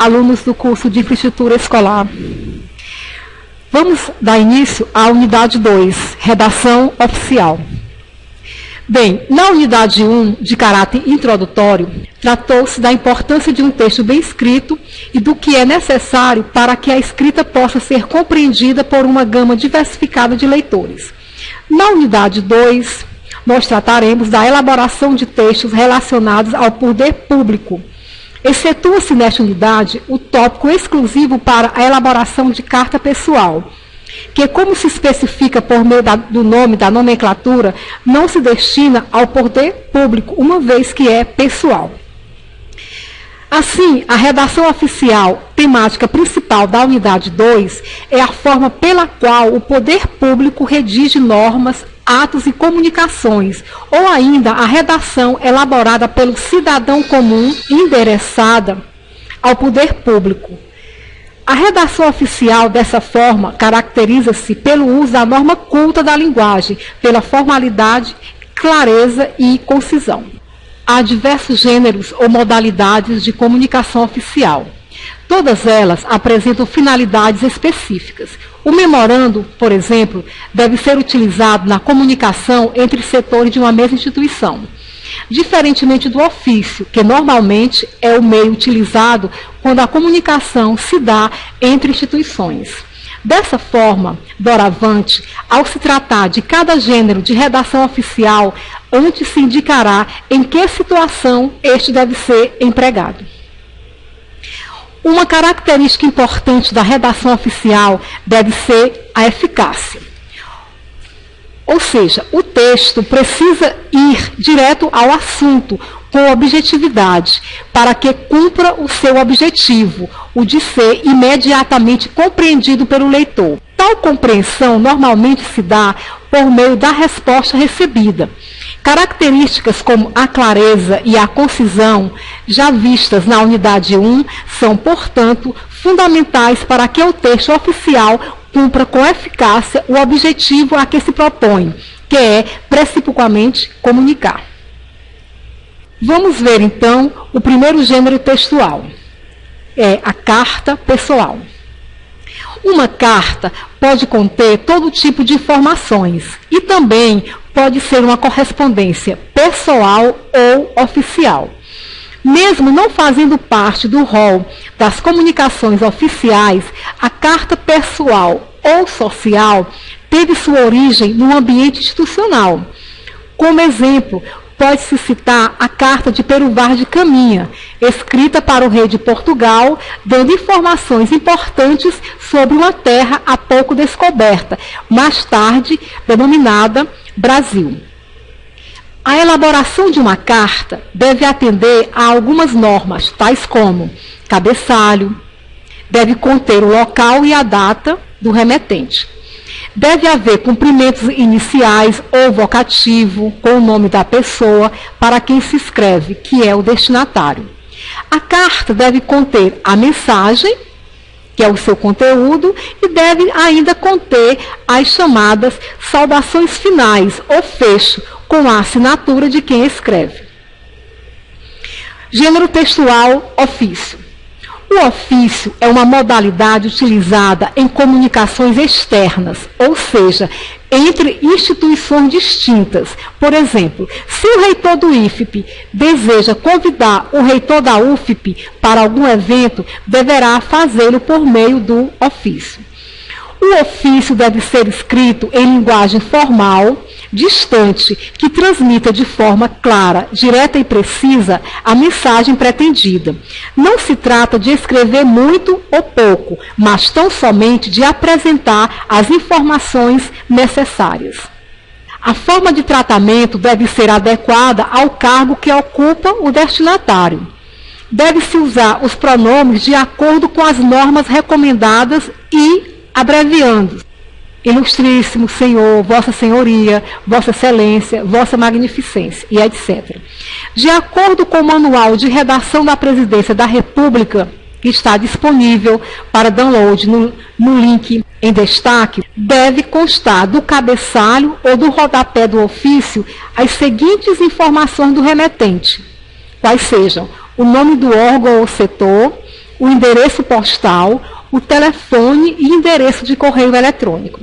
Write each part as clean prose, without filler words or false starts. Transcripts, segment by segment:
alunos do curso de Infraestrutura Escolar. Vamos dar início à unidade 2, redação oficial. Bem, na unidade 1, de caráter introdutório, tratou-se da importância de um texto bem escrito e do que é necessário para que a escrita possa ser compreendida por uma gama diversificada de leitores. Na unidade 2, nós trataremos da elaboração de textos relacionados ao poder público. Excetua-se nesta unidade o tópico exclusivo para a elaboração de carta pessoal, que, como se especifica por meio do nome da nomenclatura, não se destina ao poder público, uma vez que é pessoal. Assim, a redação oficial, temática principal da unidade 2, é a forma pela qual o poder público redige normas, atos e comunicações, ou ainda a redação elaborada pelo cidadão comum endereçada ao poder público. A redação oficial, dessa forma, caracteriza-se pelo uso da norma culta da linguagem, pela formalidade, clareza e concisão. Há diversos gêneros ou modalidades de comunicação oficial. Todas elas apresentam finalidades específicas. O memorando, por exemplo, deve ser utilizado na comunicação entre setores de uma mesma instituição, diferentemente do ofício, que normalmente é o meio utilizado quando a comunicação se dá entre instituições. Dessa forma, doravante, ao se tratar de cada gênero de redação oficial, antes se indicará em que situação este deve ser empregado. Uma característica importante da redação oficial deve ser a eficácia. Ou seja, o texto precisa ir direto ao assunto, com objetividade, para que cumpra o seu objetivo, o de ser imediatamente compreendido pelo leitor. Tal compreensão normalmente se dá por meio da resposta recebida. Características como a clareza e a concisão, já vistas na unidade 1, são, portanto, fundamentais para que o texto oficial cumpra com eficácia o objetivo a que se propõe, que é, precipuamente, comunicar. Vamos ver, então, o primeiro gênero textual. É a carta pessoal. Uma carta pode conter todo tipo de informações e também pode ser uma correspondência pessoal ou oficial. Mesmo não fazendo parte do rol das comunicações oficiais, a carta pessoal ou social teve sua origem no ambiente institucional. Como exemplo, pode-se citar a carta de Peruvar de Caminha, escrita para o rei de Portugal, dando informações importantes sobre uma terra há pouco descoberta, mais tarde denominada Brasil. A elaboração de uma carta deve atender a algumas normas, tais como cabeçalho, deve conter o local e a data do remetente. Deve haver cumprimentos iniciais ou vocativo com o nome da pessoa para quem se escreve, que é o destinatário. A carta deve conter a mensagem, que é o seu conteúdo, e deve ainda conter as chamadas saudações finais ou fecho, com a assinatura de quem escreve. Gênero textual, ofício. O ofício é uma modalidade utilizada em comunicações externas, ou seja, entre instituições distintas. Por exemplo, se o reitor do IFP deseja convidar o reitor da UFP para algum evento, deverá fazê-lo por meio do ofício. O ofício deve ser escrito em linguagem formal, distante, que transmita de forma clara, direta e precisa a mensagem pretendida. Não se trata de escrever muito ou pouco, mas tão somente de apresentar as informações necessárias. A forma de tratamento deve ser adequada ao cargo que ocupa o destinatário. Deve-se usar os pronomes de acordo com as normas recomendadas e abreviando: Ilustríssimo Senhor, Vossa Senhoria, Vossa Excelência, Vossa Magnificência, e etc. De acordo com o Manual de Redação da Presidência da República, que está disponível para download no link em destaque, deve constar do cabeçalho ou do rodapé do ofício as seguintes informações do remetente, quais sejam o nome do órgão ou setor, o endereço postal, o telefone e endereço de correio eletrônico.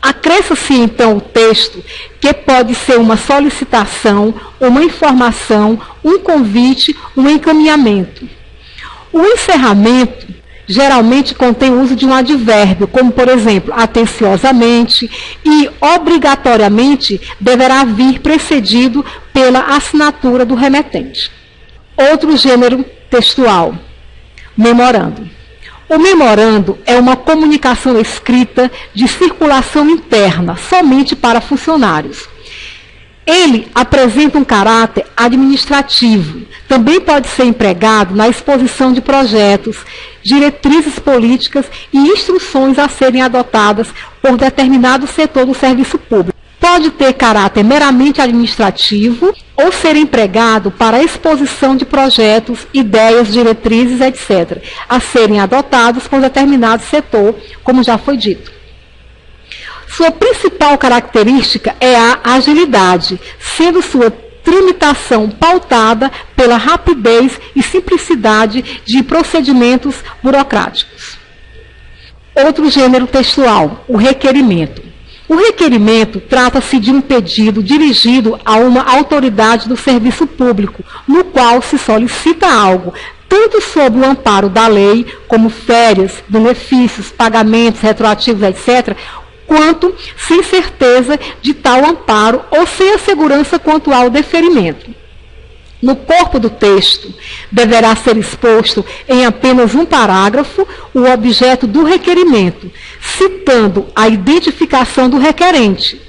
Acresça-se então o texto, que pode ser uma solicitação, uma informação, um convite, um encaminhamento. O encerramento geralmente contém o uso de um advérbio, como, por exemplo, atenciosamente, e obrigatoriamente deverá vir precedido pela assinatura do remetente. Outro gênero textual, memorando. O memorando é uma comunicação escrita de circulação interna, somente para funcionários. Ele apresenta um caráter administrativo. Também pode ser empregado na exposição de projetos, diretrizes políticas e instruções a serem adotadas por determinado setor do serviço público. Pode ter caráter meramente administrativo ou ser empregado para a exposição de projetos, ideias, diretrizes, etc., a serem adotados por determinado setor, como já foi dito. Sua principal característica é a agilidade, sendo sua tramitação pautada pela rapidez e simplicidade de procedimentos burocráticos. Outro gênero textual, o requerimento. O requerimento trata-se de um pedido dirigido a uma autoridade do serviço público, no qual se solicita algo, tanto sob o amparo da lei, como férias, benefícios, pagamentos retroativos, etc., quanto sem certeza de tal amparo ou sem a segurança quanto ao deferimento. No corpo do texto, deverá ser exposto em apenas um parágrafo o objeto do requerimento, citando a identificação do requerente,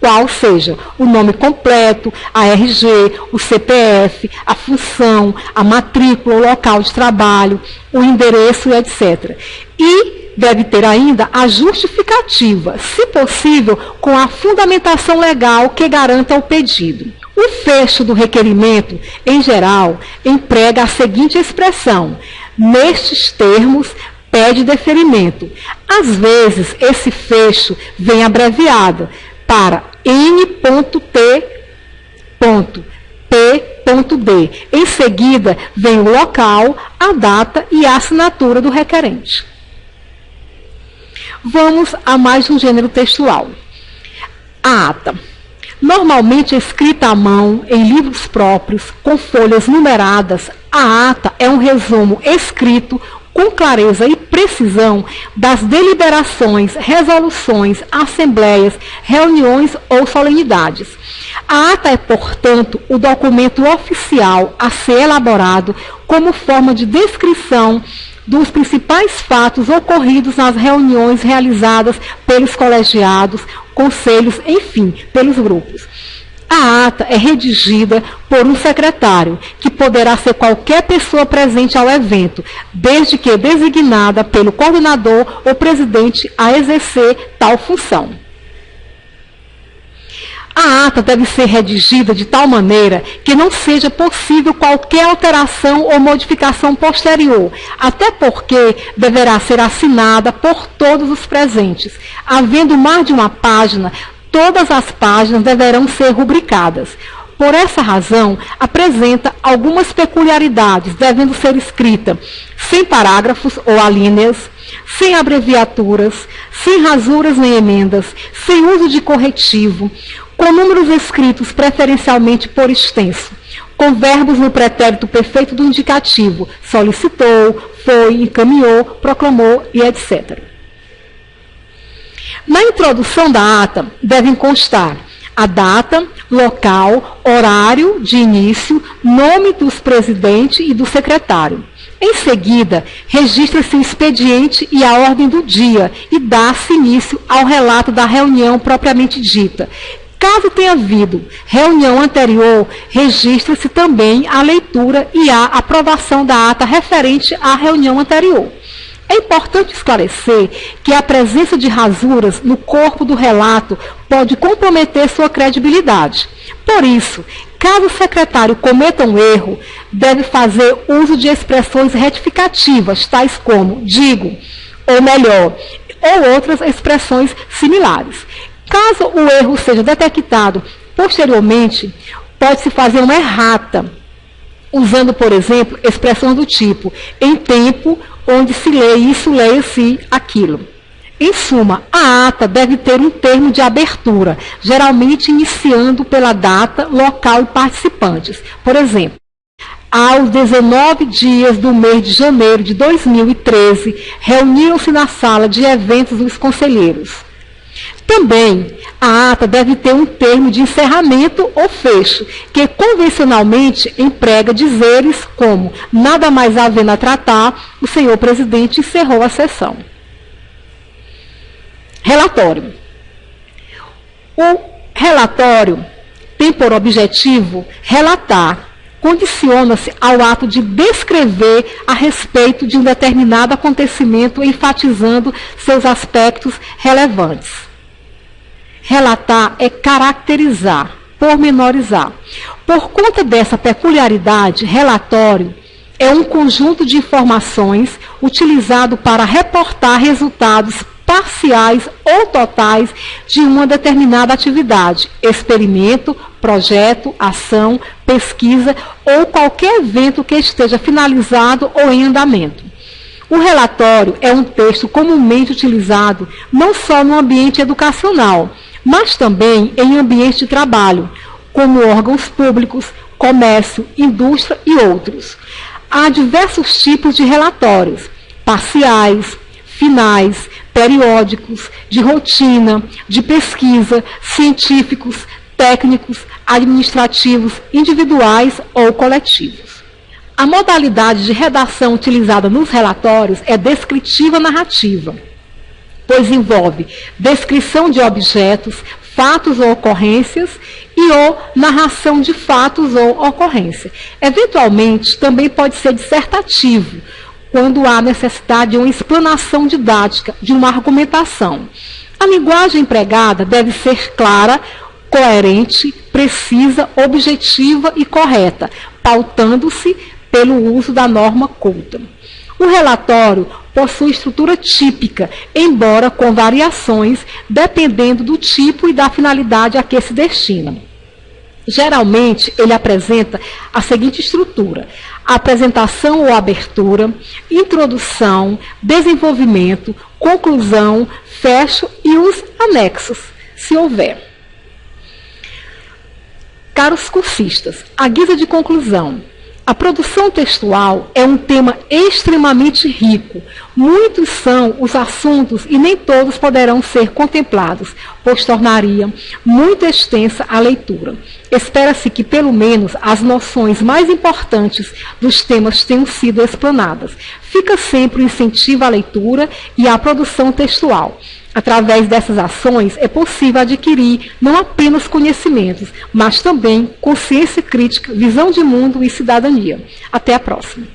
qual seja o nome completo, a RG, o CPF, a função, a matrícula, o local de trabalho, o endereço, etc. E deve ter ainda a justificativa, se possível, com a fundamentação legal que garanta o pedido. O fecho do requerimento, em geral, emprega a seguinte expressão: nestes termos, pede deferimento. Às vezes, esse fecho vem abreviado para N.T.P.D. Em seguida, vem o local, a data e a assinatura do requerente. Vamos a mais um gênero textual. A ata. Normalmente escrita à mão, em livros próprios, com folhas numeradas, a ata é um resumo escrito com clareza e precisão das deliberações, resoluções, assembleias, reuniões ou solenidades. A ata é, portanto, o documento oficial a ser elaborado como forma de descrição dos principais fatos ocorridos nas reuniões realizadas pelos colegiados, conselhos, enfim, pelos grupos. A ata é redigida por um secretário, que poderá ser qualquer pessoa presente ao evento, desde que designada pelo coordenador ou presidente a exercer tal função. A ata deve ser redigida de tal maneira que não seja possível qualquer alteração ou modificação posterior, até porque deverá ser assinada por todos os presentes. Havendo mais de uma página, todas as páginas deverão ser rubricadas. Por essa razão, apresenta algumas peculiaridades, devendo ser escrita sem parágrafos ou alíneas, sem abreviaturas, sem rasuras nem emendas, sem uso de corretivo, com números escritos preferencialmente por extenso, com verbos no pretérito perfeito do indicativo, solicitou, foi, encaminhou, proclamou e etc. Na introdução da ata, devem constar a data, local, horário de início, nome dos presidente e do secretário. Em seguida, registra-se o expediente e a ordem do dia e dá-se início ao relato da reunião propriamente dita. Caso tenha havido reunião anterior, registra-se também a leitura e a aprovação da ata referente à reunião anterior. É importante esclarecer que a presença de rasuras no corpo do relato pode comprometer sua credibilidade. Por isso, caso o secretário cometa um erro, deve fazer uso de expressões retificativas, tais como digo, ou melhor, ou outras expressões similares. Caso o erro seja detectado posteriormente, pode-se fazer uma errata, usando, por exemplo, expressões do tipo em tempo onde se lê isso, leia-se aquilo. Em suma, a ata deve ter um termo de abertura, geralmente iniciando pela data, local e participantes. Por exemplo, aos 19 dias do mês de janeiro de 2013, reuniram-se na sala de eventos os conselheiros. Também, a ata deve ter um termo de encerramento ou fecho, que convencionalmente emprega dizeres como nada mais havendo a tratar, o senhor presidente encerrou a sessão. Relatório. O relatório tem por objetivo relatar, condiciona-se ao ato de descrever a respeito de um determinado acontecimento, enfatizando seus aspectos relevantes. Relatar é caracterizar, pormenorizar. Por conta dessa peculiaridade, relatório é um conjunto de informações utilizado para reportar resultados parciais ou totais de uma determinada atividade, experimento, projeto, ação, pesquisa ou qualquer evento que esteja finalizado ou em andamento. O relatório é um texto comumente utilizado não só no ambiente educacional, mas também em ambiente de trabalho, como órgãos públicos, comércio, indústria e outros. Há diversos tipos de relatórios, parciais, finais, periódicos, de rotina, de pesquisa, científicos, técnicos, administrativos, individuais ou coletivos. A modalidade de redação utilizada nos relatórios é descritiva narrativa, pois envolve descrição de objetos, fatos ou ocorrências e ou narração de fatos ou ocorrência. Eventualmente, também pode ser dissertativo, quando há necessidade de uma explanação didática, de uma argumentação. A linguagem empregada deve ser clara, coerente, precisa, objetiva e correta, pautando-se pelo uso da norma culta. O relatório possui estrutura típica, embora com variações, dependendo do tipo e da finalidade a que se destina. Geralmente, ele apresenta a seguinte estrutura: apresentação ou abertura, introdução, desenvolvimento, conclusão, fecho e os anexos, se houver. Caros cursistas, à guisa de conclusão, a produção textual é um tema extremamente rico. Muitos são os assuntos e nem todos poderão ser contemplados, pois tornaria muito extensa a leitura. Espera-se que, pelo menos, as noções mais importantes dos temas tenham sido explanadas. Fica sempre o incentivo à leitura e à produção textual. Através dessas ações, é possível adquirir não apenas conhecimentos, mas também consciência crítica, visão de mundo e cidadania. Até a próxima.